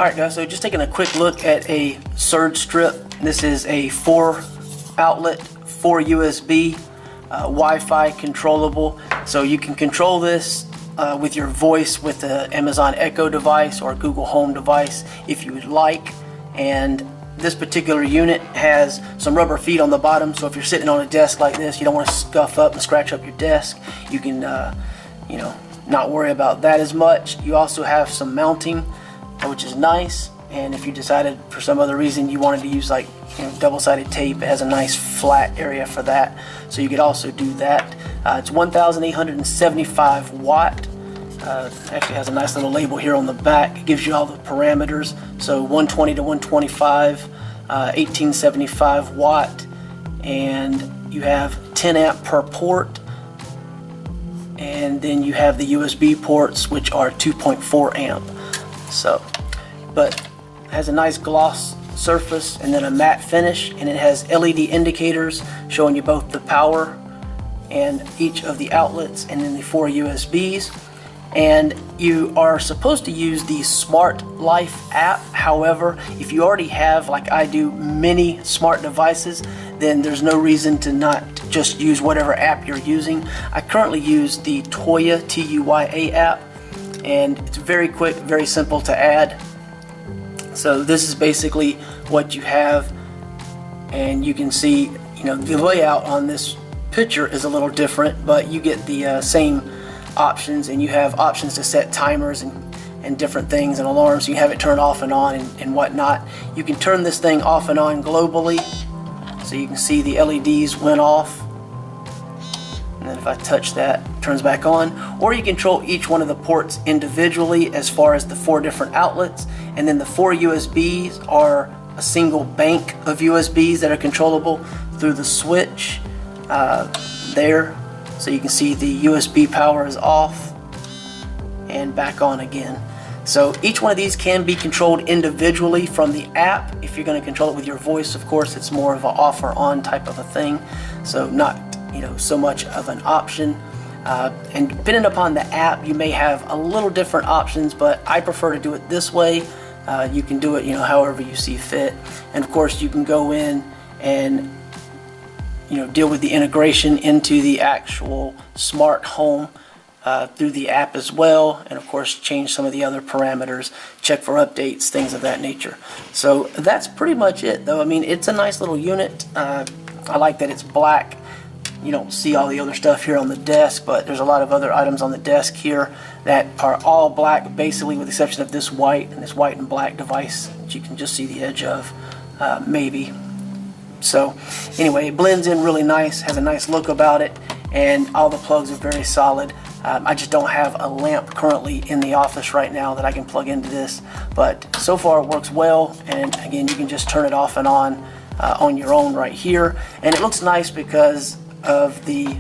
Alright guys, so just taking a quick look at a surge strip. This is a 4 outlet, 4 USB, Wi-Fi controllable. So you can control this with your voice with the Amazon Echo device or Google Home device if you would like. And this particular unit has some rubber feet on the bottom, so if you're sitting on a desk like this, you don't want to scuff up and scratch up your desk. You can not worry about that as much. You also have some mounting, which is nice, and if you decided for some other reason you wanted to use like double-sided tape, it has a nice flat area for that, so you could also do that. It's 1,875 watt. Actually has a nice little label here on the back. It gives you all the parameters, so 120 to 125, 1875 watt, and you have 10 amp per port, and then you have the USB ports, which are 2.4 amp. So, but it has a nice gloss surface and then a matte finish, and it has LED indicators showing you both the power and each of the outlets, and then the 4 USBs. And you are supposed to use the Smart Life app. However, if you already have, like I do, many smart devices, then there's no reason to not just use whatever app you're using. I currently use the Tuya, T-U-Y-A app, and it's very quick, very simple to add. So this is basically what you have, and you can see, the layout on this picture is a little different, but you get the same options, and you have options to set timers and different things and alarms. You have it turned off and on and whatnot. You can turn this thing off and on globally, so you can see the LEDs went off, and then if I touch that, it turns back on. Or you control each one of the ports individually as far as the 4 different outlets, and then the 4 USBs are a single bank of USBs that are controllable through the switch there. So you can see the USB power is off and back on again. So each one of these can be controlled individually from the app. If you're going to control it with your voice, of course, it's more of an off or on type of a thing. So not so much of an option. And depending upon the app, you may have a little different options, but I prefer to do it this way. You can do it however you see fit. And of course you can go in and deal with the integration into the actual smart home through the app as well, and of course change some of the other parameters, check for updates, things of that nature. So that's pretty much it though. I mean, it's a nice little unit. I like that it's black. You don't see all the other stuff here on the desk, but there's a lot of other items on the desk here that are all black, basically, with the exception of this white and black device that you can just see the edge of, maybe. So anyway, it blends in really nice, has a nice look about it, and all the plugs are very solid. I just don't have a lamp currently in the office right now that I can plug into this, but so far it works well. And again, you can just turn it off and on your own right here, and it looks nice because of the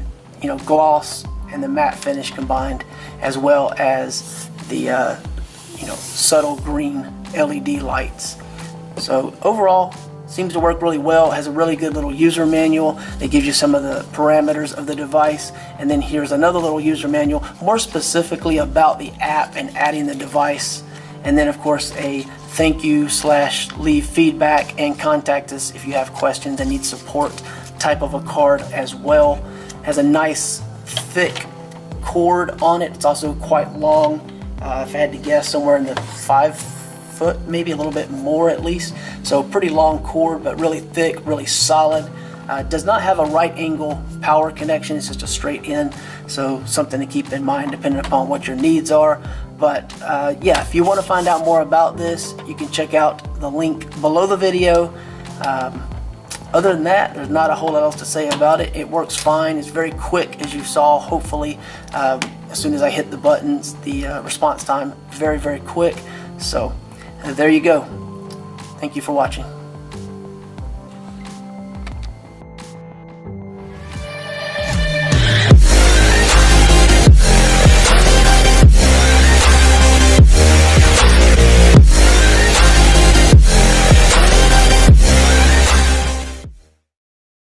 gloss and the matte finish combined, as well as the subtle green LED lights. So overall, seems to work really well. It has a really good little user manual that gives you some of the parameters of the device, and then here's another little user manual more specifically about the app and adding the device, and then of course a thank you / leave feedback and contact us if you have questions and need support type of a card as well. Has a nice thick cord on it. It's also quite long. If I had to guess, somewhere in the 5 foot, maybe a little bit more at least. So pretty long cord, but really thick, really solid. Does not have a right angle power connection. It's just a straight in. So something to keep in mind depending upon what your needs are. But yeah, if you want to find out more about this, you can check out the link below the video. Other than that, there's not a whole lot else to say about it. It works fine. It's very quick, as you saw, hopefully. As soon as I hit the buttons, the response time, very, very quick. So there you go. Thank you for watching.